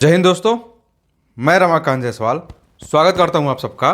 जय हिंद दोस्तों। मैं रमाकांत जायसवाल स्वागत करता हूं आप सबका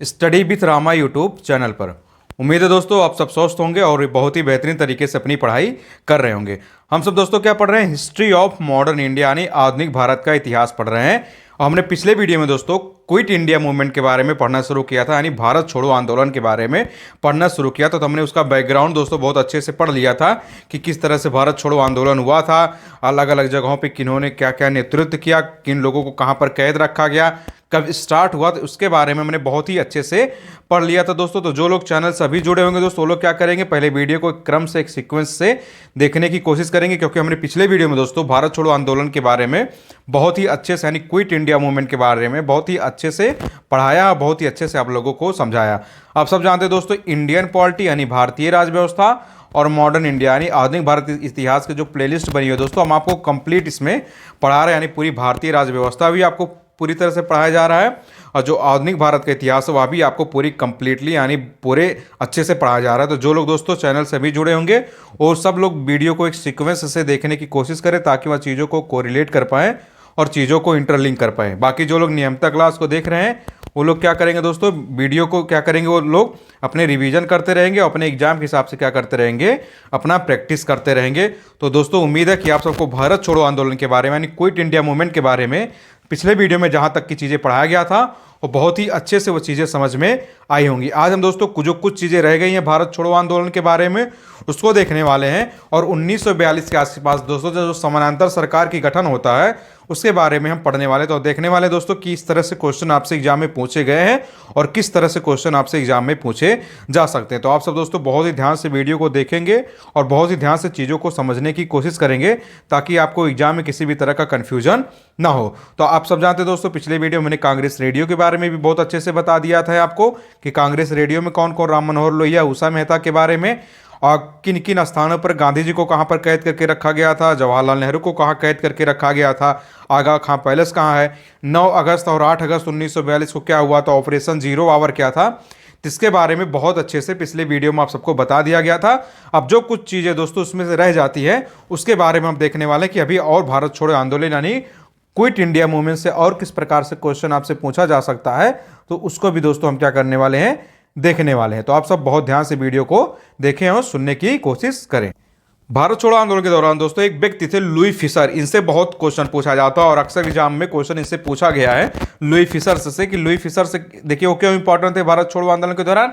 study with Rama YouTube channel पर। उम्मीद है दोस्तों आप सब स्वस्थ होंगे और बहुत ही बेहतरीन तरीके से अपनी पढ़ाई कर रहे होंगे। हम सब दोस्तों क्या पढ़ रहे हैं? हिस्ट्री ऑफ मॉडर्न इंडिया यानी आधुनिक भारत का इतिहास पढ़ रहे हैं। और हमने पिछले वीडियो में दोस्तों क्विट इंडिया मूवमेंट के बारे में पढ़ना शुरू किया था, यानी भारत छोड़ो आंदोलन के बारे में पढ़ना शुरू किया था। तो हमने उसका बैकग्राउंड दोस्तों बहुत अच्छे से पढ़ लिया था कि किस तरह से भारत छोड़ो आंदोलन हुआ था, अलग अलग जगहों पे किन्होंने क्या क्या नेतृत्व किया, किन लोगों को कहाँ पर कैद रखा गया, कब स्टार्ट हुआ, तो उसके बारे में हमने बहुत ही अच्छे से पढ़ लिया था दोस्तों। तो जो लोग चैनल से अभी जुड़े होंगे दोस्तों वो लोग क्या करेंगे, पहले वीडियो को एक क्रम से एक सीक्वेंस से देखने की कोशिश करेंगे, क्योंकि हमने पिछले वीडियो में दोस्तों भारत छोड़ो आंदोलन के बारे में बहुत ही अच्छे से यानी क्विट इंडिया मूवमेंट के बारे में बहुत ही अच्छे से पढ़ाया, बहुत ही अच्छे से आप लोगों को समझाया। आप सब जानते हैं दोस्तों इंडियन पॉलिटी यानी भारतीय राज व्यवस्था और मॉडर्न इंडिया यानी आधुनिक भारत इतिहास के जो प्लेलिस्ट बनी है दोस्तों, हम आपको कंप्लीट इसमें पढ़ा रहे हैं, यानी पूरी भारतीय राज व्यवस्था भी आपको पूरी तरह से पढ़ाया जा रहा है और जो आधुनिक भारत का इतिहास है वह भी आपको पूरी कंप्लीटली यानी पूरे अच्छे से पढ़ाया जा रहा है। तो जो लोग दोस्तों चैनल से भी जुड़े होंगे और सब लोग वीडियो को एक सीक्वेंस से देखने की कोशिश करें ताकि वह चीज़ों को कोरिलेट कर पाएँ और चीज़ों को इंटरलिंक कर पाएँ। बाकी जो लोग नियमित क्लास को देख रहे हैं वो लोग क्या करेंगे दोस्तों, वीडियो को क्या करेंगे, वो लोग अपने रिवीजन करते रहेंगे, अपने एग्जाम के हिसाब से क्या करते रहेंगे, अपना प्रैक्टिस करते रहेंगे। तो दोस्तों उम्मीद है कि आप सबको भारत छोड़ो आंदोलन के बारे में यानी क्विट इंडिया मूवमेंट के बारे में पिछले वीडियो में जहां तक की चीज़ें पढ़ाया गया था वो बहुत ही अच्छे से वो चीज़ें समझ में आई होंगी। आज हम दोस्तों जो कुछ चीज़ें रह गई हैं भारत छोड़ो आंदोलन के बारे में उसको देखने वाले हैं। और 1942 के आसपास दोस्तों जो समानांतर सरकार की गठन होता है उसके बारे में हम पढ़ने वाले तो देखने वाले दोस्तों कि इस तरह से क्वेश्चन आपसे एग्जाम में पूछे गए हैं और किस तरह से क्वेश्चन आपसे एग्जाम में पूछे जा सकते हैं। तो आप सब दोस्तों बहुत ही ध्यान से वीडियो को देखेंगे और बहुत ही ध्यान से चीज़ों को समझने की कोशिश करेंगे ताकि आपको एग्जाम में किसी भी तरह का कन्फ्यूजन ना हो। तो आप सब जानते हैं दोस्तों पिछले वीडियो में मैंने कांग्रेस रेडियो के बारे में भी बहुत अच्छे से बता दिया था आपको कि कांग्रेस रेडियो में कौन कौन, राम मनोहर लोहिया, उषा मेहता के बारे में, और किन किन स्थानों पर गांधी जी को कहां पर कैद करके रखा गया था, जवाहरलाल नेहरू को कहां कैद करके रखा गया था, आगा खां पैलेस कहां है, 9 अगस्त और 8 अगस्त 1942 को क्या हुआ था, ऑपरेशन जीरो आवर क्या था, इसके बारे में बहुत अच्छे से पिछले वीडियो में आप सबको बता दिया गया था। अब जो कुछ चीज़ें दोस्तों उसमें से रह जाती है उसके बारे में हम देखने वाले हैं कि अभी और भारत छोड़ो आंदोलन यानी क्विट इंडिया मूवमेंट से और किस प्रकार से क्वेश्चन आपसे पूछा जा सकता है, तो उसको भी दोस्तों हम क्या करने वाले हैं, देखने वाले हैं। तो आप सब बहुत ध्यान से वीडियो को देखें और सुनने की कोशिश करें। भारत छोड़ो आंदोलन के दौरान दोस्तों एक व्यक्ति थे लुई फिशर, इनसे बहुत क्वेश्चन पूछा जाता है और अक्सर एग्जाम में क्वेश्चन इनसे पूछा गया है लुई फिशर से कि लुई फिशर से देखिए वो क्यों इंपॉर्टेंट थे भारत छोड़ो आंदोलन के दौरान।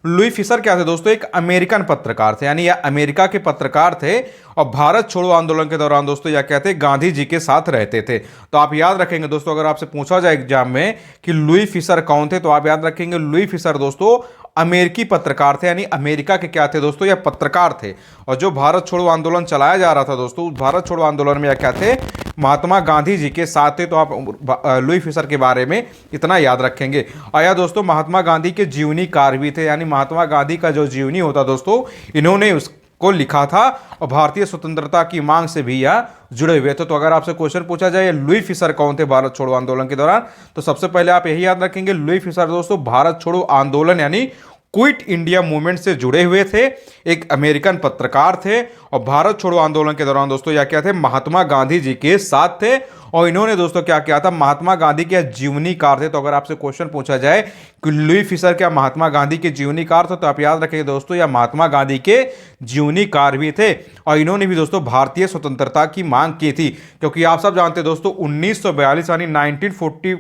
लुई फिशर क्या थे दोस्तों, एक अमेरिकन पत्रकार थे, यानी यह अमेरिका के पत्रकार थे और भारत छोड़ो आंदोलन के दौरान दोस्तों यह कहते गांधी जी के साथ रहते थे। तो आप याद रखेंगे दोस्तों अगर आपसे पूछा जाए एग्जाम में कि लुई फिशर कौन थे तो आप याद रखेंगे लुई फिशर दोस्तों अमेरिकी पत्रकार थे, यानी अमेरिका के क्या थे दोस्तों, यह पत्रकार थे। और जो भारत छोड़ो आंदोलन चलाया जा रहा था दोस्तों, भारत छोड़ो आंदोलन में यह क्या थे, महात्मा गांधी जी के साथ थे। तो आप लुई फिशर के बारे में इतना याद रखेंगे। और यह दोस्तों महात्मा गांधी के जीवनी कार्य भी थे, यानी महात्मा गांधी का जो जीवनी होता दोस्तों इन्होंने को लिखा था और भारतीय स्वतंत्रता की मांग से भी यह जुड़े हुए थे। तो अगर आपसे क्वेश्चन पूछा जाए लुई फिशर कौन थे भारत छोड़ो आंदोलन के दौरान, तो सबसे पहले आप यही याद रखेंगे लुई फिशर दोस्तों भारत छोड़ो आंदोलन यानी क्विट इंडिया मूवमेंट से जुड़े हुए थे, एक अमेरिकन पत्रकार थे और भारत छोड़ो आंदोलन के दौरान दोस्तों यह क्या थे, महात्मा गांधी जी के साथ थे। और इन्होंने दोस्तों क्या किया था, महात्मा गांधी के जीवनीकार थे। तो अगर आपसे क्वेश्चन पूछा जाए कि लुई फिशर क्या महात्मा गांधी के जीवनीकार थे, तो आप याद रखेंगे दोस्तों यह महात्मा गांधी के जीवनीकार भी थे और इन्होंने भी दोस्तों भारतीय स्वतंत्रता की मांग की थी। क्योंकि आप सब जानते हैं दोस्तों 1942 यानी 1942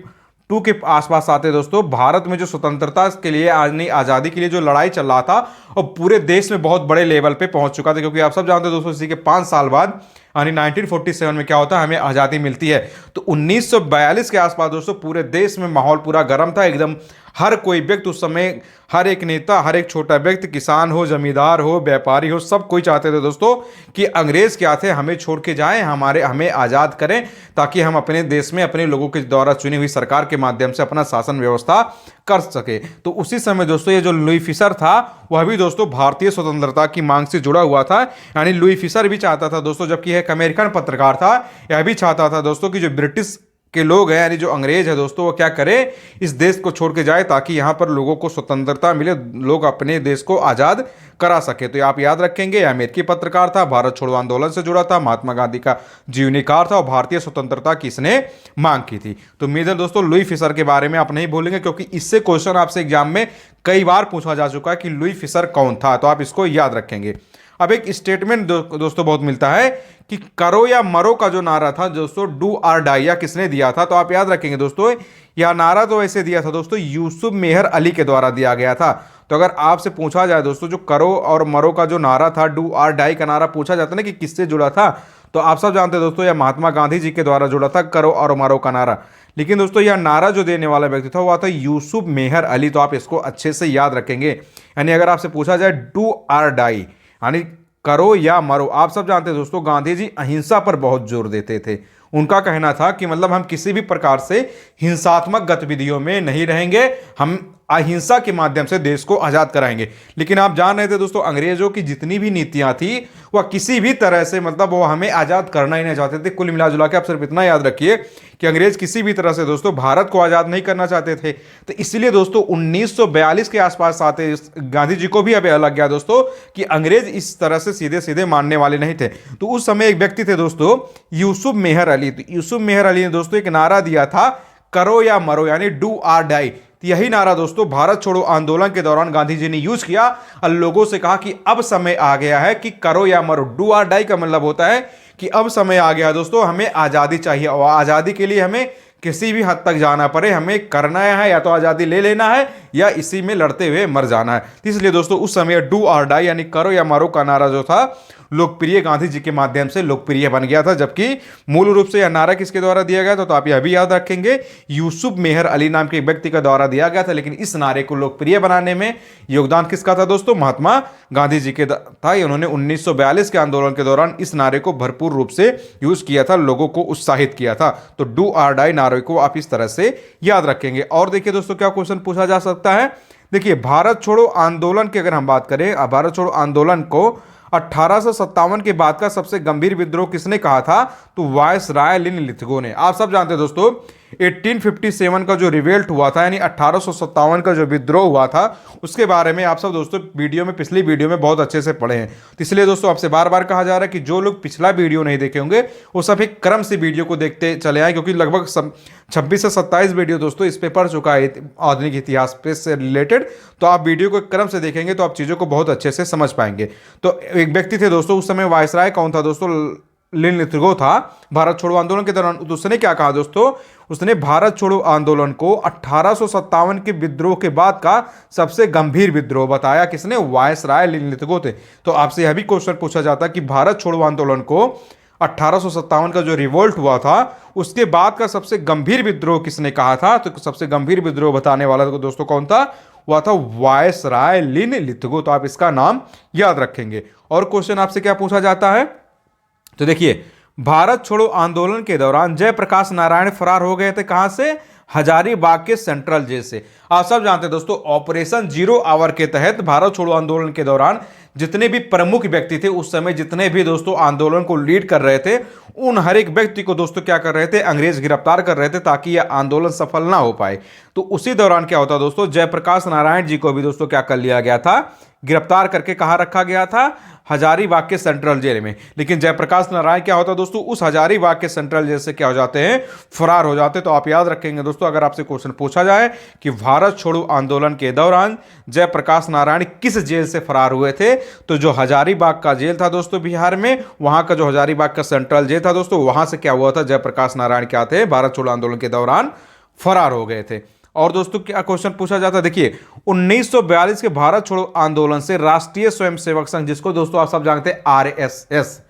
के आसपास आते दोस्तों भारत में जो स्वतंत्रता के लिए आज़ादी के लिए जो लड़ाई चल रहा था और पूरे देश में बहुत बड़े लेवल पे पहुंच चुका था। क्योंकि आप सब जानते हैं दोस्तों इसी के 5 साल बाद यानी 1947 में क्या होता है, हमें आज़ादी मिलती है। तो 1942 के आसपास दोस्तों पूरे देश में माहौल पूरा गर्म था एकदम। हर कोई व्यक्ति उस समय, हर एक नेता, हर एक छोटा व्यक्ति, किसान हो, जमींदार हो, व्यापारी हो, सब कोई चाहते थे दोस्तों कि अंग्रेज क्या थे हमें छोड़ के जाएं, हमें आज़ाद करें ताकि हम अपने देश में अपने लोगों के द्वारा चुनी हुई सरकार के माध्यम से अपना शासन व्यवस्था कर सके। तो उसी समय दोस्तों ये जो लुई फिशर था वह भी दोस्तों भारतीय स्वतंत्रता की मांग से जुड़ा हुआ था। यानी लुई फिशर भी चाहता था दोस्तों, जबकि एक अमेरिकन पत्रकार था, यह भी चाहता था दोस्तों कि जो ब्रिटिश के लोग हैं, यानी जो अंग्रेज है दोस्तों, वो क्या करे, इस देश को छोड़ के जाए ताकि यहाँ पर लोगों को स्वतंत्रता मिले, लोग अपने देश को आज़ाद करा सके। तो ये आप याद रखेंगे, यह अमेरिकी पत्रकार था, भारत छोड़ो आंदोलन से जुड़ा था, महात्मा गांधी का जीवनीकार था और भारतीय स्वतंत्रता की इसने मांग की थी। तो उम्मीद है दोस्तों लुई फिशर के बारे में आप नहीं भूलेंगे, क्योंकि इससे क्वेश्चन आपसे एग्जाम में कई बार पूछा जा चुका है कि लुई फिशर कौन था, तो आप इसको याद रखेंगे। अब एक स्टेटमेंट दोस्तों बहुत मिलता है कि करो या मरो का जो नारा था दोस्तों, डू आर डाई, या किसने दिया था, तो आप याद रखेंगे दोस्तों, यह नारा तो ऐसे दिया था दोस्तों, यूसुफ मेहर अली के द्वारा दिया गया था। तो अगर आपसे पूछा जाए दोस्तों, जो करो और मरो का जो नारा था, डू आर डाई का नारा पूछा जाता है ना कि किससे जुड़ा था, तो आप सब जानते हैं दोस्तों, यह महात्मा गांधी जी के द्वारा जुड़ा था, करो और मरो का नारा। लेकिन दोस्तों यह नारा जो देने वाला व्यक्ति था, वह था यूसुफ मेहर अली। तो आप इसको अच्छे से याद रखेंगे। यानी अगर आपसे पूछा जाए डू आर डाई, यानी करो या मरो, आप सब जानते हैं दोस्तों, गांधी जी अहिंसा पर बहुत जोर देते थे। उनका कहना था कि मतलब हम किसी भी प्रकार से हिंसात्मक गतिविधियों में नहीं रहेंगे, हम अहिंसा के माध्यम से देश को आज़ाद कराएंगे। लेकिन आप जान रहे थे दोस्तों, अंग्रेजों की जितनी भी नीतियां थी वह किसी भी तरह से मतलब वो हमें आज़ाद करना ही नहीं चाहते थे। कुल मिला जुला के आप सिर्फ इतना याद रखिए कि अंग्रेज किसी भी तरह से दोस्तों भारत को आज़ाद नहीं करना चाहते थे। तो इसलिए दोस्तों 1942 के आसपास आते गांधी जी को भी अब लग गया दोस्तों कि अंग्रेज इस तरह से सीधे सीधे मानने वाले नहीं थे। तो उस समय एक व्यक्ति थे दोस्तों, यूसुफ मेहर अली। तो यूसुफ मेहर अली ने दोस्तों एक नारा दिया था, करो या मरो, यानी डू आर डाई। तो यही नारा दोस्तों भारत छोड़ो आंदोलन के दौरान गांधी जी ने यूज किया और लोगों से कहा कि अब समय आ गया है कि करो या मरो। डू आर डाई का मतलब होता है कि अब समय आ गया है दोस्तों, हमें आज़ादी चाहिए और आज़ादी के लिए हमें किसी भी हद तक जाना पड़े, हमें करना है, या तो आज़ादी ले लेना है या इसी में लड़ते हुए मर जाना है। तो इसलिए दोस्तों उस समय डू आर डाई यानी करो या मरो का नारा जो था लोकप्रिय, गांधी जी के माध्यम से लोकप्रिय बन गया था। जबकि मूल रूप से यह नारा किसके द्वारा दिया गया था, तो आप यह भी याद रखेंगे, यूसुफ मेहर अली नाम के एक व्यक्ति के द्वारा दिया गया था। लेकिन इस नारे को लोकप्रिय बनाने में योगदान किसका था दोस्तों, महात्मा गांधी जी के था। उन्होंने 1942 के आंदोलन के दौरान इस नारे को भरपूर रूप से यूज किया था, लोगों को उत्साहित किया था। तो डू आर डाई नारे को आप इस तरह से याद रखेंगे। और देखिए दोस्तों क्या क्वेश्चन पूछा जा सकता है, देखिए भारत छोड़ो आंदोलन की अगर हम बात करें, भारत छोड़ो आंदोलन को 1857 के बाद का सबसे गंभीर विद्रोह किसने कहा था, तो वायसराय लिनलिथगो ने। आप सब जानते हैं दोस्तों 1857 का जो रिवेल्ट हुआ था, यानी 1857 का जो विद्रोह हुआ था, उसके बारे में आप सब दोस्तों वीडियो में, पिछली वीडियो में बहुत अच्छे से पढ़े हैं। तो इसलिए दोस्तों आपसे बार बार कहा जा रहा है कि जो लोग पिछला वीडियो नहीं देखे होंगे वो सब एक क्रम से वीडियो को देखते चले आए, क्योंकि लगभग 26 से 27 वीडियो दोस्तों इस पे पढ़ चुका है आधुनिक इतिहास पे से रिलेटेड। तो आप वीडियो को एक क्रम से देखेंगे तो आप चीज़ों को बहुत अच्छे से समझ पाएंगे। तो एक व्यक्ति थे दोस्तों उस समय, वायसराय कौन था दोस्तों, लिनलिथगो था। भारत छोड़ो आंदोलन के दौरान उसने क्या कहा दोस्तों, उसने भारत छोड़ो आंदोलन को 1857 के विद्रोह के बाद का सबसे गंभीर विद्रोह बताया। किसने, वायसराय लिनलिथगो थे। तो आपसे यह भी क्वेश्चन पूछा जाता कि भारत छोड़ो आंदोलन को 1857 का जो रिवोल्ट हुआ था उसके बाद का सबसे गंभीर विद्रोह किसने कहा था, तो सबसे गंभीर विद्रोह बताने वाला दोस्तों कौन था, वह था वायसराय लिनलिथगो। तो आप इसका नाम याद रखेंगे। और क्वेश्चन आपसे क्या पूछा जाता है, तो देखिए भारत छोड़ो आंदोलन के दौरान जयप्रकाश नारायण फरार हो गए थे, कहां से, हजारीबाग के सेंट्रल जेल से। आप सब जानते हैं दोस्तों ऑपरेशन जीरो आवर के तहत भारत छोड़ो आंदोलन के दौरान जितने भी प्रमुख व्यक्ति थे उस समय, जितने भी दोस्तों आंदोलन को लीड कर रहे थे, उन हर एक व्यक्ति को दोस्तों क्या कर रहे थे, अंग्रेज गिरफ्तार कर रहे थे ताकि यह आंदोलन सफल ना हो पाए। तो उसी दौरान क्या होता दोस्तों, जयप्रकाश नारायण जी को भी दोस्तों क्या कर लिया गया था, गिरफ्तार करके कहां रखा गया था, हजारीबाग के सेंट्रल जेल में। लेकिन जयप्रकाश नारायण क्या होता दोस्तों, उस हजारीबाग के सेंट्रल जेल से क्या हो जाते हैं, फरार हो जाते। तो आप याद रखेंगे दोस्तों, अगर आपसे क्वेश्चन पूछा जाए कि भारत छोड़ो आंदोलन के दौरान जयप्रकाश नारायण किस जेल से फरार हुए थे, तो जो हजारीबाग का जेल था दोस्तों बिहार में, वहां का जो हजारीबाग का सेंट्रल जेल था दोस्तों, वहां से क्या हुआ था, जयप्रकाश नारायण क्या थे, भारत छोड़ो आंदोलन के दौरान फरार हो गए थे। और दोस्तों क्या क्वेश्चन पूछा जाता है, देखिए 1942 के भारत छोड़ो आंदोलन से राष्ट्रीय स्वयंसेवक संघ, जिसको दोस्तों आप सब जानते हैं आरएसएस,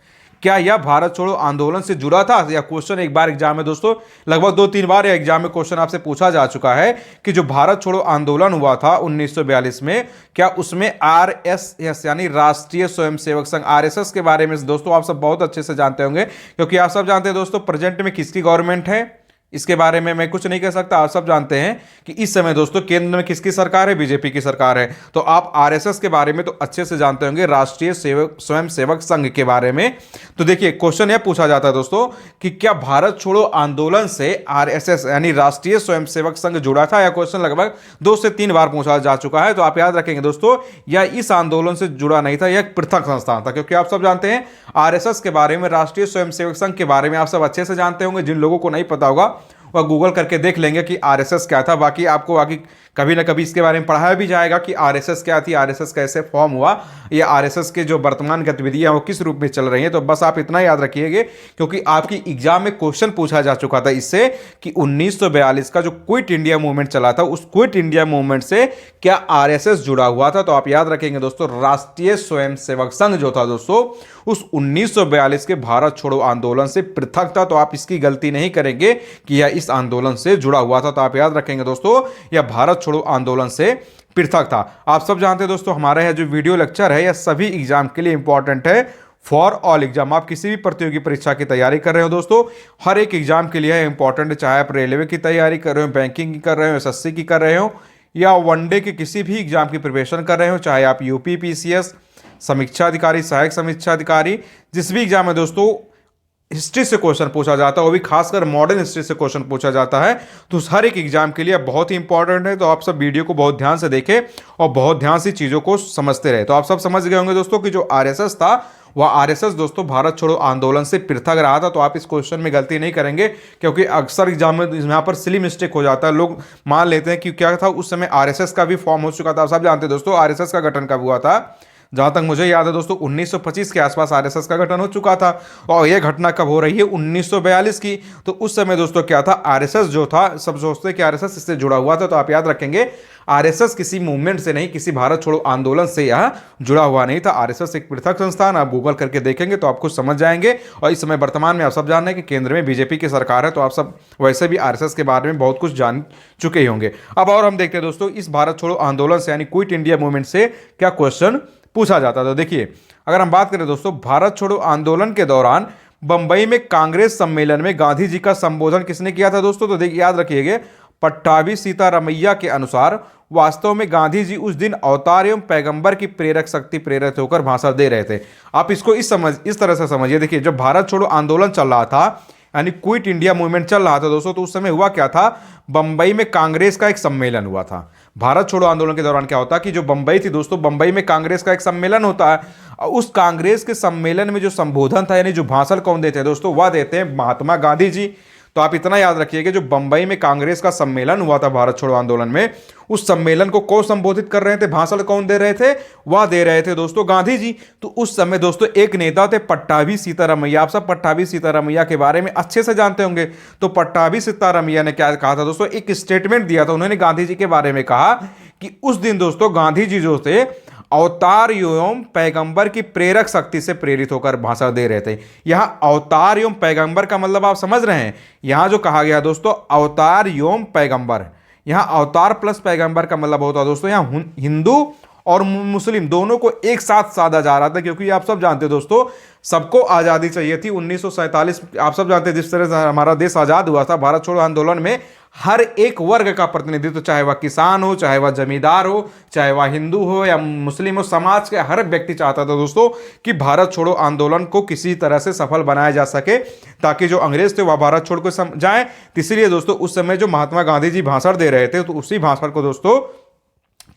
क्या यह भारत छोड़ो आंदोलन से जुड़ा था। यह क्वेश्चन एक बार एग्जाम में दोस्तों लगभग 2-3 बार यह एग्जाम में क्वेश्चन आपसे पूछा जा चुका है कि जो भारत छोड़ो आंदोलन हुआ था 1942 में, क्या उसमें आरएसएस यानी राष्ट्रीय स्वयंसेवक संघ, आरएसएस के बारे में दोस्तों आप सब बहुत अच्छे से जानते होंगे, क्योंकि आप सब जानते हैं दोस्तों प्रेजेंट में किसकी गवर्नमेंट है, इसके बारे में मैं कुछ नहीं कह सकता। आप सब जानते हैं कि इस समय दोस्तों केंद्र में किसकी सरकार है, बीजेपी की सरकार है। तो आप आरएसएस के बारे में तो अच्छे से जानते होंगे, राष्ट्रीय स्वयं सेवक संघ के बारे में। तो देखिए क्वेश्चन यह पूछा जाता है दोस्तों कि क्या भारत छोड़ो आंदोलन से आरएसएस यानी राष्ट्रीय स्वयंसेवक संघ जुड़ा था? यह क्वेश्चन लगभग 2 से 3 बार पूछा जा चुका है। तो आप याद रखेंगे दोस्तों, यह इस आंदोलन से जुड़ा नहीं था, यह एक पृथक संस्थान था। क्योंकि आप सब जानते हैं आरएसएस के बारे में, राष्ट्रीय स्वयंसेवक संघ के बारे में आप सब अच्छे से जानते होंगे। जिन लोगों को नहीं पता होगा वह गूगल करके देख लेंगे कि आरएसएस क्या था। बाकी आपको आगे कभी ना कभी इसके बारे में पढ़ाया भी जाएगा कि आरएसएस क्या थी, आरएसएस कैसे फॉर्म हुआ, ये आरएसएस के जो वर्तमान गतिविधियां वो किस रूप में चल रही हैं। तो बस आप इतना याद रखिएगा, क्योंकि आपकी एग्जाम में क्वेश्चन पूछा जा चुका था इससे कि 1942 का जो क्विट इंडिया मूवमेंट चला था, उस क्विट इंडिया मूवमेंट से क्या आरएसएस जुड़ा हुआ था। तो आप याद रखेंगे दोस्तों, राष्ट्रीय स्वयंसेवक संघ जो था दोस्तों, उस 1942 के भारत छोड़ो आंदोलन से पृथक था। तो आप इसकी गलती नहीं करेंगे कि यह इस आंदोलन से जुड़ा हुआ था। तो आप याद रखेंगे दोस्तों, यह भारत छोड़ो आंदोलन से पृथक था। आप सब जानते हैं दोस्तों, हमारा यह जो वीडियो लेक्चर है यह सभी एग्जाम के लिए इंपॉर्टेंट है, फॉर ऑल एग्जाम। आप किसी भी प्रतियोगी परीक्षा की तैयारी कर रहे हो दोस्तों, हर एक एग्जाम के लिए इंपॉर्टेंट है। चाहे आप रेलवे की तैयारी कर रहे हो, बैंकिंग की कर रहे हो, एसएससी की कर रहे हो, या वनडे के किसी भी एग्जाम की प्रिपरेशन कर रहे हो, चाहे आप यूपी पीसीएस, समीक्षा अधिकारी, सहायक समीक्षा अधिकारी, जिस भी एग्जाम में दोस्तों हिस्ट्री से क्वेश्चन पूछा जाता है, वो भी खासकर मॉडर्न हिस्ट्री से क्वेश्चन पूछा जाता है, तो हर एक एग्जाम के लिए बहुत ही इंपॉर्टेंट है। तो आप सब वीडियो को बहुत ध्यान से देखें और बहुत ध्यान से चीज़ों को समझते रहे। तो आप सब समझ गए होंगे दोस्तों कि जो आरएसएस था वह आरएसएस दोस्तों भारत छोड़ो आंदोलन से पृथक रहा था। तो आप इस क्वेश्चन में गलती नहीं करेंगे, क्योंकि अक्सर एग्जाम में यहाँ पर सिली मिस्टेक हो जाता है। लोग मान लेते हैं कि क्या था, उस समय आरएसएस का भी फॉर्म हो चुका था। आप सब जानते हैं दोस्तों आरएसएस का गठन कब हुआ था। जहां तक मुझे याद है दोस्तों 1925 के आसपास आरएसएस का गठन हो चुका था, और यह घटना कब हो रही है, 1942 की। तो उस समय दोस्तों क्या था, आरएसएस जो था, सब सोचते कि आरएसएस इससे जुड़ा हुआ था। तो आप याद रखेंगे आरएसएस किसी मूवमेंट से नहीं, किसी भारत छोड़ो आंदोलन से यह जुड़ा हुआ नहीं था। आरएसएस एक पृथक संस्थान, आप गूगल करके देखेंगे तो आप कुछ समझ जाएंगे। और इस समय वर्तमान में आप सब जान रहे हैं कि केंद्र में बीजेपी की सरकार है, तो आप सब वैसे भी आरएसएस के बारे में बहुत कुछ जान चुके ही होंगे। अब और हम देखते हैं दोस्तों, इस भारत छोड़ो आंदोलन से यानी क्विट इंडिया मूवमेंट से क्या क्वेश्चन पूछा जाता। तो देखिए, अगर हम बात करें दोस्तों, भारत छोड़ो आंदोलन के दौरान बंबई में कांग्रेस सम्मेलन में गांधी जी का संबोधन किसने किया था दोस्तों? तो देखिए याद रखिएगा, पट्टाभी सीतारामैया के अनुसार वास्तव में गांधी जी उस दिन अवतार एवं पैगंबर की प्रेरक शक्ति प्रेरित होकर भाषण दे रहे थे। आप इसको इस तरह से समझिए। देखिए, जब भारत छोड़ो आंदोलन चल रहा था यानी क्विट इंडिया मूवमेंट चल रहा था दोस्तों, तो उस समय हुआ क्या था, बंबई में कांग्रेस का एक सम्मेलन हुआ था। भारत छोड़ो आंदोलन के दौरान क्या होता कि जो बंबई थी दोस्तों, बंबई में कांग्रेस का एक सम्मेलन होता है। उस कांग्रेस के सम्मेलन में जो संबोधन था यानी जो भाषण कौन देते हैं दोस्तों, वह देते हैं महात्मा गांधी जी। तो आप इतना याद रखिएगा, जो बंबई में कांग्रेस का सम्मेलन हुआ था भारत छोड़ो आंदोलन में, उस सम्मेलन को कौन संबोधित कर रहे थे, भाषण कौन दे रहे थे, वह दे रहे थे दोस्तों गांधी जी। तो उस समय दोस्तों एक नेता थे पट्टाभी सीतारामैया। आप सब पट्टाभी सीतारामैया के बारे में अच्छे से जानते होंगे। तो पट्टाभी सीतारामैया ने क्या कहा था दोस्तों, एक स्टेटमेंट दिया था उन्होंने गांधी जी के बारे में, कहा कि उस दिन दोस्तों गांधी जी जो थे अवतार एवं पैगंबर की प्रेरक शक्ति से प्रेरित होकर भाषण दे रहे थे। यहां अवतार एवं पैगंबर का मतलब आप समझ रहे हैं, यहां जो कहा गया दोस्तों अवतार एवं पैगंबर, यहां अवतार प्लस पैगंबर का मतलब होता है दोस्तों, यहां हिंदू और मुस्लिम दोनों को एक साथ साधा जा रहा था। क्योंकि आप सब जानते हैं दोस्तों, सबको आज़ादी चाहिए थी। 1947 आप सब जानते हैं जिस तरह से हमारा देश आज़ाद हुआ था, भारत छोड़ो आंदोलन में हर एक वर्ग का प्रतिनिधित्व, चाहे वह किसान हो, चाहे वह जमींदार हो, चाहे वह हिंदू हो या मुस्लिम हो, समाज के हर व्यक्ति चाहता था दोस्तों कि भारत छोड़ो आंदोलन को किसी तरह से सफल बनाया जा सके, ताकि जो अंग्रेज थे वह भारत छोड़ को जाएं। इसलिए दोस्तों उस समय जो महात्मा गांधी जी भाषण दे रहे थे, तो उसी भाषण को दोस्तों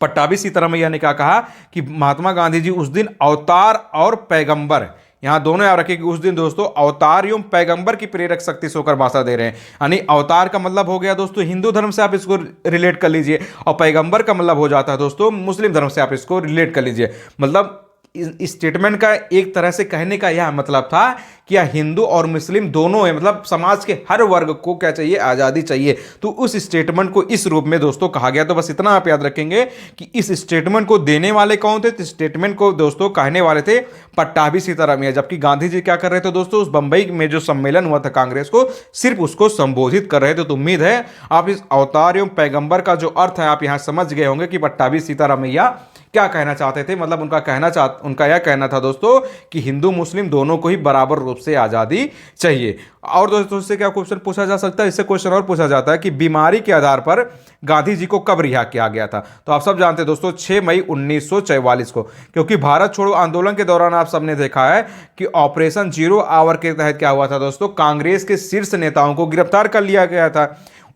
पट्टाभी सीतारामैया ने क्या कहा कि महात्मा गांधी जी उस दिन अवतार और पैगंबर, यहां दोनों याद रखिए कि उस दिन दोस्तों अवतार एवं पैगंबर की प्रेरक शक्ति से होकर भाषण दे रहे हैं। यानी अवतार का मतलब हो गया दोस्तों हिंदू धर्म से, आप इसको रिलेट कर लीजिए, और पैगंबर का मतलब हो जाता है दोस्तों मुस्लिम धर्म से, आप इसको रिलेट कर लीजिए। मतलब इस स्टेटमेंट का एक तरह से कहने का यह मतलब था कि यह हिंदू और मुस्लिम दोनों है, मतलब समाज के हर वर्ग को क्या चाहिए, आज़ादी चाहिए। तो उस स्टेटमेंट को इस रूप में दोस्तों कहा गया। तो बस इतना आप याद रखेंगे कि इस स्टेटमेंट को देने वाले कौन थे, तो स्टेटमेंट को दोस्तों कहने वाले थे पट्टाभी सीतारामैया। जबकि गांधी जी क्या कर रहे थे दोस्तों, उस बंबई में जो सम्मेलन हुआ था कांग्रेस को, सिर्फ उसको संबोधित कर रहे थे। तो उम्मीद है आप इस अवतार एवं पैगंबर का जो अर्थ है आप यहां समझ गए होंगे कि पट्टाभी सीतारामैया क्या कहना चाहते थे, मतलब उनका यह कहना था दोस्तों कि हिंदू मुस्लिम दोनों को ही बराबर रूप से आज़ादी चाहिए। और दोस्तों इससे क्या क्वेश्चन पूछा जा सकता है, इससे क्वेश्चन और पूछा जाता है कि बीमारी के आधार पर गांधी जी को कब रिहा किया गया था। तो आप सब जानते हैं दोस्तों 6 मई 1944 को, क्योंकि भारत छोड़ो आंदोलन के दौरान आप सबने देखा है कि ऑपरेशन जीरो आवर के तहत क्या हुआ था दोस्तों, कांग्रेस के शीर्ष नेताओं को गिरफ्तार कर लिया गया था।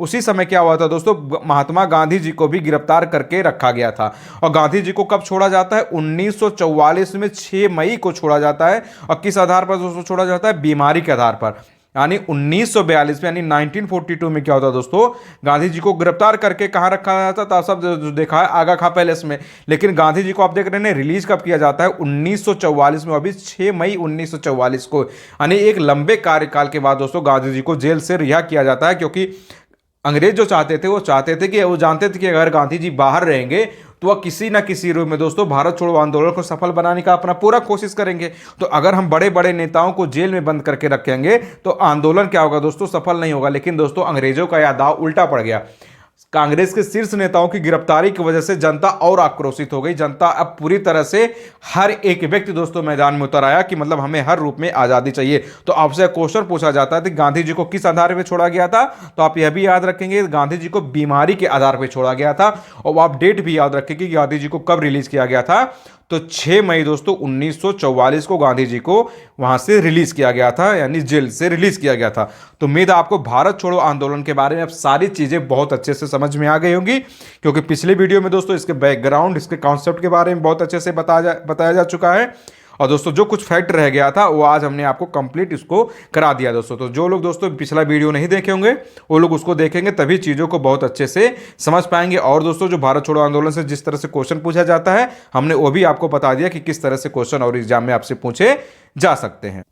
उसी समय क्या हुआ था दोस्तों, महात्मा गांधी जी को भी गिरफ्तार करके रखा गया था। और गांधी जी को कब छोड़ा जाता है, 1944 में 6 मई को छोड़ा जाता है। और किस आधार पर दोस्तों छोड़ा जाता है, बीमारी के आधार पर। यानी 1942 में, यानी 1942 में क्या होता है दोस्तों, गांधी जी को गिरफ्तार करके कहां रखा जाता था, सब देखा है आगा खां पैलेस में। लेकिन गांधी जी को आप देख रहे हैं रिलीज कब किया जाता है, 1944 में, अभी 6 मई 1944 को। यानी एक लंबे कार्यकाल के बाद दोस्तों गांधी जी को जेल से रिहा किया जाता है, क्योंकि अंग्रेज जो चाहते थे वो जानते थे कि अगर गांधी जी बाहर रहेंगे तो वह किसी ना किसी रूप में दोस्तों भारत छोड़ो आंदोलन को सफल बनाने का अपना पूरा कोशिश करेंगे। तो अगर हम बड़े बड़े नेताओं को जेल में बंद करके रखेंगे तो आंदोलन क्या होगा दोस्तों, सफल नहीं होगा। लेकिन दोस्तों अंग्रेजों का यह दाव उल्टा पड़ गया। कांग्रेस के शीर्ष नेताओं की गिरफ्तारी की वजह से जनता और आक्रोशित हो गई। जनता अब पूरी तरह से हर एक व्यक्ति दोस्तों मैदान में उतर आया कि मतलब हमें हर रूप में आजादी चाहिए। तो आपसे क्वेश्चन पूछा जाता है कि गांधी जी को किस आधार पर छोड़ा गया था, तो आप यह भी याद रखेंगे गांधी जी को बीमारी के आधार पर छोड़ा गया था। और आप डेट भी याद रखेंगे कि गांधी जी को कब रिलीज किया गया था, तो 6 मई दोस्तों 1944 को गांधी जी को वहां से रिलीज किया गया था, यानी जेल से रिलीज किया गया था। तो उम्मीद है आपको भारत छोड़ो आंदोलन के बारे में अब सारी चीजें बहुत अच्छे से समझ में आ गई होंगी, क्योंकि पिछले वीडियो में दोस्तों इसके बैकग्राउंड, इसके कॉन्सेप्ट के बारे में बहुत अच्छे से बताया जा चुका है। और दोस्तों जो कुछ फैक्ट रह गया था वो आज हमने आपको कंप्लीट इसको करा दिया दोस्तों। तो जो लोग दोस्तों पिछला वीडियो नहीं देखे होंगे वो लोग उसको देखेंगे, तभी चीज़ों को बहुत अच्छे से समझ पाएंगे। और दोस्तों जो भारत छोड़ो आंदोलन से जिस तरह से क्वेश्चन पूछा जाता है, हमने वो भी आपको बता दिया कि किस तरह से क्वेश्चन और एग्जाम में आपसे पूछे जा सकते हैं।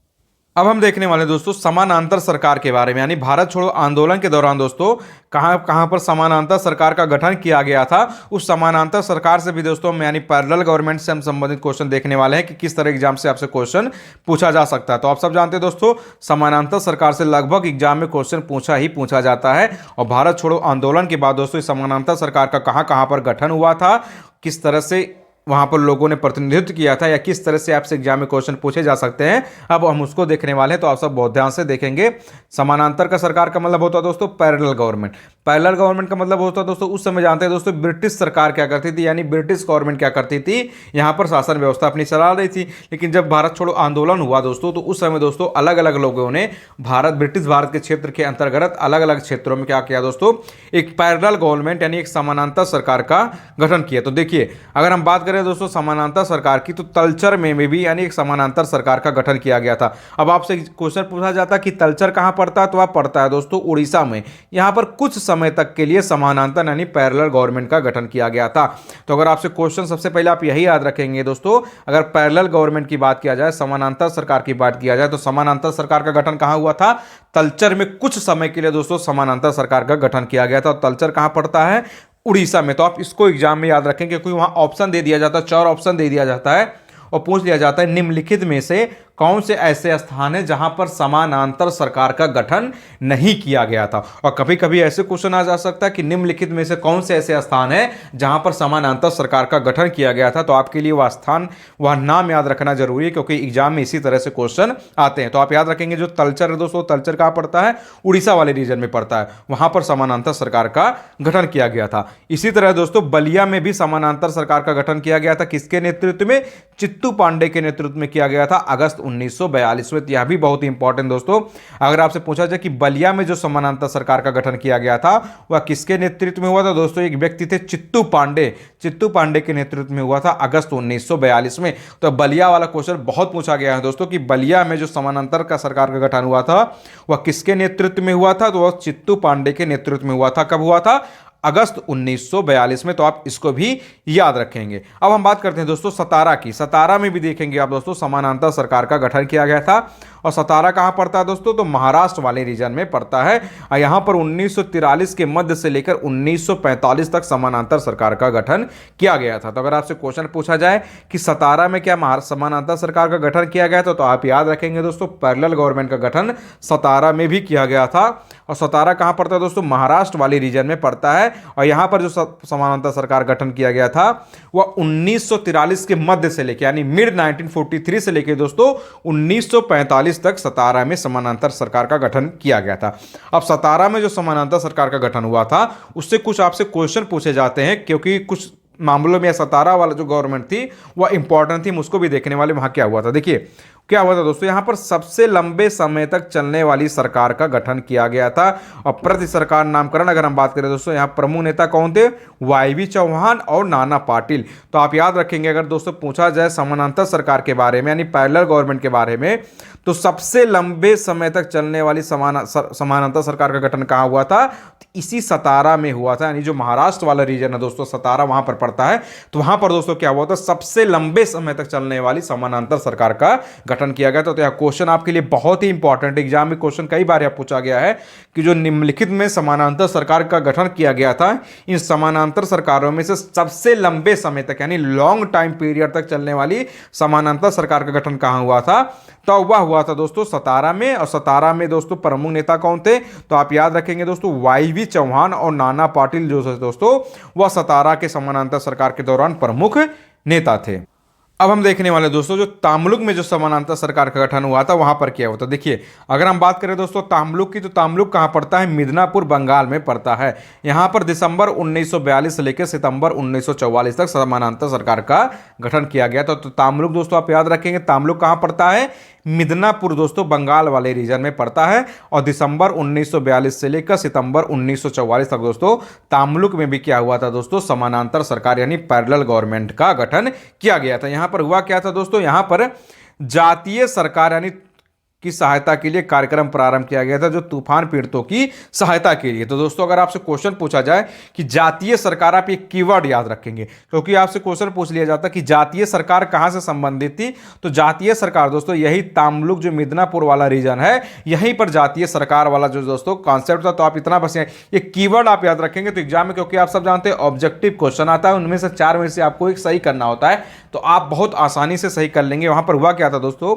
अब हम देखने वाले दोस्तों समानांतर सरकार के बारे में, यानी भारत छोड़ो आंदोलन के दौरान दोस्तों कहां कहां पर समानांतर सरकार का गठन किया गया था। उस समानांतर सरकार से भी दोस्तों हम यानी पैरेलल गवर्नमेंट से हम संबंधित क्वेश्चन देखने वाले हैं कि किस तरह एग्जाम से आपसे क्वेश्चन पूछा जा सकता है। तो आप सब जानते हैं दोस्तों समानांतर सरकार से लगभग एग्जाम में क्वेश्चन पूछा ही पूछा जाता है। और भारत छोड़ो आंदोलन के बाद दोस्तों समानांतर सरकार का कहां कहां पर गठन हुआ था, किस तरह से वहां पर लोगों ने प्रतिनिधित्व किया था, या किस तरह से आपसे एग्जाम में क्वेश्चन पूछे जा सकते हैं, अब हम उसको देखने वाले हैं। तो आप सब बहुत ध्यान से देखेंगे। समानांतर का सरकार का मतलब होता है दोस्तों पैरेलल गवर्नमेंट। पैरेलल गवर्नमेंट का मतलब होता है दोस्तों, उस समय जानते हैं दोस्तों ब्रिटिश सरकार क्या करती थी, यानी ब्रिटिश गवर्नमेंट क्या करती थी, यहां पर शासन व्यवस्था अपनी चला रही थी। लेकिन जब भारत छोड़ो आंदोलन हुआ दोस्तों, तो उस समय दोस्तों अलग अलग लोगों ने ब्रिटिश भारत के क्षेत्र के अंतर्गत अलग अलग क्षेत्रों में क्या किया दोस्तों, एक पैरेलल गवर्नमेंट यानी एक समानांतर सरकार का गठन किया। तो देखिए अगर हम बात करें दोस्तों समानांतर सरकार की, तो तलचर में भी यानी एक समानांतर सरकार का गठन किया गया था। अब आपसे क्वेश्चन पूछा जाता है कि तलचर कहां पड़ता है, तो आप पड़ता है दोस्तों उड़ीसा में। यहां पर कुछ समय तक के लिए समानांतर यानी पैरेलल गवर्नमेंट का गठन किया गया था। तो अगर आपसे क्वेश्चन सबसे पहले आप यही याद रखेंगे दोस्तों, अगर पैरेलल गवर्नमेंट की बात किया जाए, समानांतर सरकार की बात किया जाए, तो समानांतर सरकार का गठन कहां हुआ था, तलचर में कुछ समय के लिए दोस्तों समानांतर सरकार का गठन किया गया था। और तलचर कहां पड़ता है, उड़ीसा में। तो आप इसको एग्जाम में याद रखें, क्योंकि वहां ऑप्शन दे दिया जाता है, 4 ऑप्शन दे दिया जाता है और पूछ लिया जाता है निम्नलिखित में से कौन से ऐसे स्थान है जहां पर समानांतर सरकार का गठन नहीं किया गया था। और कभी कभी ऐसे क्वेश्चन आ जा सकता है कि निम्नलिखित में से कौन से ऐसे स्थान है जहां पर समानांतर सरकार का गठन किया गया था। तो आपके लिए वह स्थान, वह नाम याद रखना जरूरी है, क्योंकि एग्जाम में इसी तरह से क्वेश्चन आते हैं। तो आप याद रखेंगे जो तलचर है दोस्तों, तलचर कहां पड़ता है, उड़ीसा वाले रीजन में पड़ता है, वहां पर समानांतर सरकार का गठन किया गया था। इसी तरह दोस्तों बलिया में भी समानांतर सरकार का गठन किया गया था। किसके नेतृत्व में, चित्तू पांडे के नेतृत्व में किया गया था, अगस्त 1942 में। यह भी बहुत इंपॉर्टेंट दोस्तों, अगर आपसे पूछा जाए कि बलिया में जो समानांतर सरकार का गठन किया गया था वह किसके नेतृत्व में हुआ था, दोस्तों एक व्यक्ति थे चित्तू पांडे। चित्तू पांडे के नेतृत्व में हुआ था अगस्त 1942 में। तो बलिया वाला क्वेश्चन बहुत पूछा गया है दोस्तों कि बलिया में जो समानांतर का सरकार का गठन हुआ था वह किसके नेतृत्व में हुआ था, तो वह चित्तू पांडे के नेतृत्व में हुआ था। कब हुआ था, अगस्त 1942 में। तो आप इसको भी याद रखेंगे। अब हम बात करते हैं दोस्तों सतारा की। सतारा में भी देखेंगे आप दोस्तों समानांतर सरकार का गठन किया गया था। और सतारा कहां पड़ता है दोस्तों, तो महाराष्ट्र वाले रीजन में पड़ता है। और यहां पर 1943 के मध्य से लेकर 1945 तक समानांतर सरकार का गठन किया गया था। तो अगर आपसे क्वेश्चन पूछा जाए कि सतारा में क्या समानांतर सरकार का गठन किया गया था, तो आप याद रखेंगे दोस्तों पैरेलल गवर्नमेंट का गठन सतारा में भी किया गया था। और सतारा कहाँ पड़ता है दोस्तों, महाराष्ट्र वाले रीजन में पड़ता है। और यहाँ पर जो समानांतर सरकार गठन किया गया था वह 1943 के मध्य से लेकर यानी मिड 1943 से लेकर दोस्तों 1945 तक सतारा में समानांतर सरकार का गठन किया गया था। अब सतारा में जो समानांतर सरकार का गठन हुआ था उससे कुछ आपसे क्वेश्चन पूछे जाते हैं, क्योंकि कुछ मामलों में सतारा वाला जो गवर्नमेंट थी वह इंपॉर्टेंट थी, उसको भी देखने वाले। वहां क्या हुआ था, देखिए क्या हुआ था दोस्तों, यहां पर सबसे लंबे समय तक चलने वाली सरकार का गठन किया गया था। और प्रति सरकार नामकरण अगर हम बात करें दोस्तों, यहां प्रमुख नेता कौन थे, वाईवी चौहान और नाना पाटिल। तो आप याद रखेंगे अगर दोस्तों पूछा जाए समानांतर सरकार के बारे में यानी पैरेलल गवर्नमेंट के बारे में, तो सबसे लंबे समय तक चलने वाली समानांतर सरकार का गठन कहां हुआ था, इसी सतारा में हुआ था। यानी जो महाराष्ट्र वाला रीजन है दोस्तों, सतारा वहां पर पड़ता है। तो वहां पर दोस्तों क्या हुआ था, सबसे लंबे समय तक चलने वाली समानांतर सरकार का गठन किया गया था। तो यह क्वेश्चन आपके लिए बहुत ही इंपॉर्टेंट, एग्जाम में क्वेश्चन कई बार यह पूछा गया है कि जो निम्नलिखित में समानांतर सरकार का गठन किया गया था, इन समानांतर सरकारों में से सबसे लंबे समय तक यानी लॉन्ग टाइम पीरियड तक चलने वाली समानांतर सरकार का गठन कहां हुआ था, तो वह हुआ था दोस्तों सतारा में। और सतारा में दोस्तों प्रमुख नेता कौन थे, तो आप याद रखेंगे दोस्तों वाईवी चौहान और नाना पाटिल जो दोस्तों वह सतारा के समानांतर सरकार के दौरान प्रमुख नेता थे। अब हम देखने वाले दोस्तों जो ताम्लुक में जो समानांतर सरकार का गठन हुआ था वहां पर क्या हुआ था। देखिए अगर हम बात करें दोस्तों ताम्लुक की, तो ताम्लुक कहां पड़ता है, मिदनापुर बंगाल में पड़ता है। यहां पर दिसंबर 1942 से लेकर सितंबर 1944 तक समानांतर सरकार का गठन किया गया था। तो ताम्लुक दोस्तों आप याद रखेंगे, ताम्लुक कहां पड़ता है, मिदनापुर दोस्तों बंगाल वाले रीजन में पड़ता है। और दिसंबर 1942 से लेकर सितंबर 1944 तक दोस्तों ताम्लुक में भी क्या हुआ था दोस्तों, समानांतर सरकार यानी पैरेलल गवर्नमेंट का गठन किया गया था। यहां पर हुआ क्या था दोस्तों, यहां पर जातीय सरकार यानी की सहायता के लिए कार्यक्रम प्रारंभ किया गया था, जो तूफान पीड़ितों की सहायता के लिए। तो दोस्तों अगर आपसे क्वेश्चन पूछा जाए कि जातीय सरकार, आप एक कीवर्ड याद रखेंगे, क्योंकि आपसे क्वेश्चन पूछ लिया जाता कि जातीय सरकार कहां से संबंधित थी, तो जातीय सरकार दोस्तों यही ताम्लुक जो मिदनापुर वाला रीजन है, यहीं पर जातीय सरकार वाला जो दोस्तों कॉन्सेप्ट था। तो आप इतना बस ये कीवर्ड आप याद रखेंगे तो एग्जाम में, क्योंकि आप सब जानते हैं ऑब्जेक्टिव क्वेश्चन आता है, उनमें से 4 में से आपको एक सही करना होता है, तो आप बहुत आसानी से सही कर लेंगे। वहां पर हुआ क्या था दोस्तों,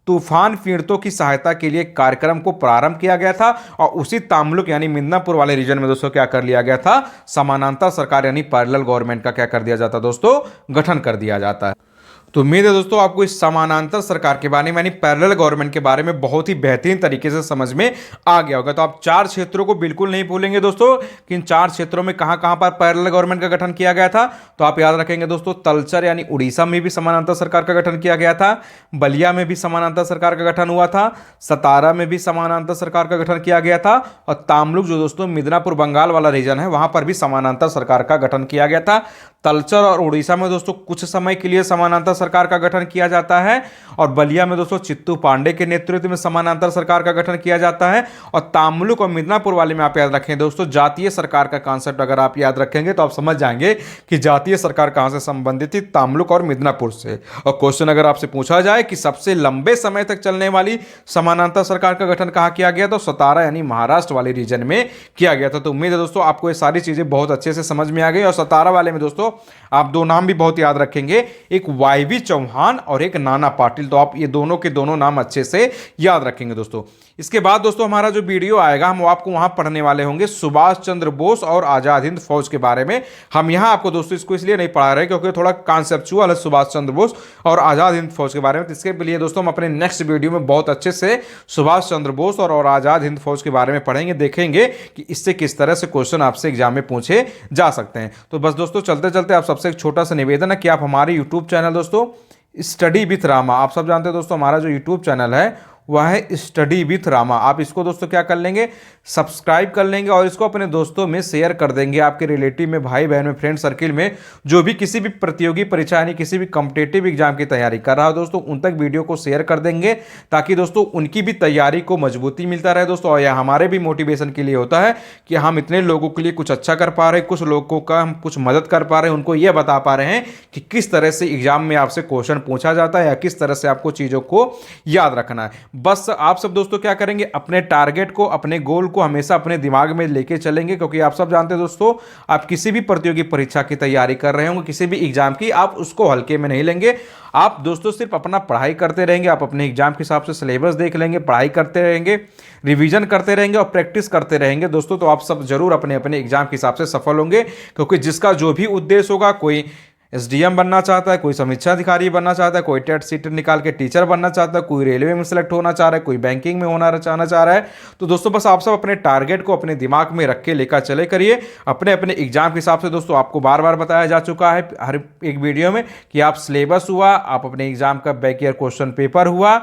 तूफान पीड़ितों की सहायता के लिए कार्यक्रम को प्रारंभ किया गया था। और उसी ताम्लुक यानी मिदनापुर वाले रीजन में दोस्तों क्या कर लिया गया था, समानांतर सरकार यानी पैरेलल गवर्नमेंट का क्या कर दिया जाता दोस्तों, गठन कर दिया जाता है। तो उम्मीद है दोस्तों आपको इस समानांतर सरकार के बारे में यानी पैरेलल गवर्नमेंट के बारे में बहुत ही बेहतरीन तरीके से समझ में आ गया होगा। तो आप 4 क्षेत्रों को बिल्कुल नहीं भूलेंगे दोस्तों कि इन 4 क्षेत्रों में कहां कहां पर पैरेलल गवर्नमेंट का गठन किया गया था। तो आप याद रखेंगे दोस्तों, तलचर यानी उड़ीसा में भी समानांतर सरकार का गठन किया गया था, बलिया में भी समानांतर सरकार का गठन हुआ था, सतारा में भी समानांतर सरकार का गठन किया गया था, और ताम्लुक जो दोस्तों मिदनापुर बंगाल वाला रीजन है वहां पर भी समानांतर सरकार का गठन किया गया था। तलचर और उड़ीसा में दोस्तों कुछ समय के लिए समानांतर सरकार का गठन किया जाता है, और बलिया में दोस्तों चित्तू पांडे के नेतृत्व में समानांतर सरकार का गठन किया जाता है। और ताम्लुक और मिदनापुर वाले में आप याद रखें दोस्तों, जातीय सरकार का कॉन्सेप्ट अगर आप याद रखेंगे तो आप समझ जाएंगे कि जातीय सरकार कहां से संबंधित थी, ताम्लुक और मिदनापुर से। और क्वेश्चन अगर आपसे पूछा जाए कि सबसे लंबे समय तक चलने वाली समानांतर सरकार का गठन कहां किया गया, तो सतारा यानी महाराष्ट्र वाले रीजन में किया गया था। तो उम्मीद है दोस्तों आपको ये सारी चीजें बहुत अच्छे से समझ में आ गई। और सतारा वाले में दोस्तों आप 2 नाम भी बहुत याद रखेंगे, एक वाईवी चौहान और एक नाना पाटिल। तो आप ये दोनों के दोनों नाम अच्छे से याद रखेंगे दोस्तों। इसके बाद दोस्तों हमारा जो वीडियो आएगा हम आपको वहां पढ़ने वाले होंगे सुभाष चंद्र बोस और आजाद हिंद फौज के बारे में। हम यहां आपको दोस्तों इसको इसलिए नहीं पढ़ा रहे क्योंकि थोड़ा कॉन्सेप्चुअल है सुभाष चंद्र बोस और आजाद हिंद फौज के बारे में। तो इसके लिए दोस्तों हम अपने नेक्स्ट वीडियो में बहुत अच्छे से सुभाष चंद्र बोस और आजाद हिंद फौज के बारे में पढ़ेंगे, देखेंगे कि इससे किस तरह से क्वेश्चन आपसे एग्जाम में पूछे जा सकते हैं। तो बस दोस्तों चलते चलते आप सबसे एक छोटा सा निवेदन है कि आप हमारे यूट्यूब चैनल दोस्तों स्टडी विथ रामा, आप सब जानते हैं दोस्तों हमारा जो यूट्यूब चैनल है वह है स्टडी विथ रामा। आप इसको दोस्तों क्या कर लेंगे, सब्सक्राइब कर लेंगे और इसको अपने दोस्तों में शेयर कर देंगे। आपके रिलेटिव में, भाई बहन में, फ्रेंड सर्किल में जो भी किसी भी प्रतियोगी परीक्षा यानी किसी भी कॉम्पिटिटिव एग्जाम की तैयारी कर रहा हो दोस्तों, उन तक वीडियो को शेयर कर देंगे ताकि दोस्तों उनकी भी तैयारी को मजबूती मिलता रहे दोस्तों। और यह हमारे भी मोटिवेशन के लिए होता है कि हम इतने लोगों के लिए कुछ अच्छा कर पा रहे हैं, कुछ लोगों का हम कुछ मदद कर पा रहे हैं, उनको यह बता पा रहे हैं कि किस तरह से एग्जाम में आपसे क्वेश्चन पूछा जाता है या किस तरह से आपको चीज़ों को याद रखना है। बस आप सब दोस्तों क्या करेंगे, अपने टारगेट को, अपने गोल को हमेशा अपने दिमाग में लेके चलेंगे, क्योंकि आप सब जानते हैं दोस्तों, आप किसी भी प्रतियोगी परीक्षा की तैयारी कर रहे होंगे, किसी भी एग्जाम की, आप उसको हल्के में नहीं लेंगे। आप दोस्तों सिर्फ अपना पढ़ाई करते रहेंगे, आप अपने एग्जाम के हिसाब से सिलेबस देख लेंगे, पढ़ाई करते रहेंगे, रिवीजन करते रहेंगे और प्रैक्टिस करते रहेंगे दोस्तों, तो आप सब जरूर अपने अपने एग्जाम के हिसाब से सफल होंगे। क्योंकि जिसका जो भी उद्देश्य होगा, कोई एसडीएम बनना चाहता है, कोई समीक्षा अधिकारी बनना चाहता है, कोई टेट सीट निकाल के टीचर बनना चाहता है, कोई रेलवे में सेलेक्ट होना चाह रहा है, कोई बैंकिंग में होना चाहना चाह रहा है, तो दोस्तों बस आप सब अपने टारगेट को अपने दिमाग में रख के लेकर चले करिए अपने अपने एग्जाम के हिसाब से। दोस्तों आपको बार बार बताया जा चुका है हर एक वीडियो में कि आप सिलेबस हुआ, आप अपने एग्जाम का बैक ईयर क्वेश्चन पेपर हुआ,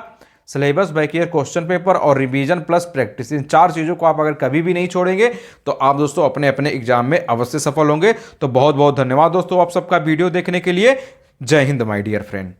syllabus, back year question paper और रिवीजन प्लस प्रैक्टिस, इन 4 चीज़ों को आप अगर कभी भी नहीं छोड़ेंगे तो आप दोस्तों अपने अपने एग्जाम में अवश्य सफल होंगे। तो बहुत बहुत धन्यवाद दोस्तों आप सबका वीडियो देखने के लिए। जय हिंद माय डियर फ्रेंड।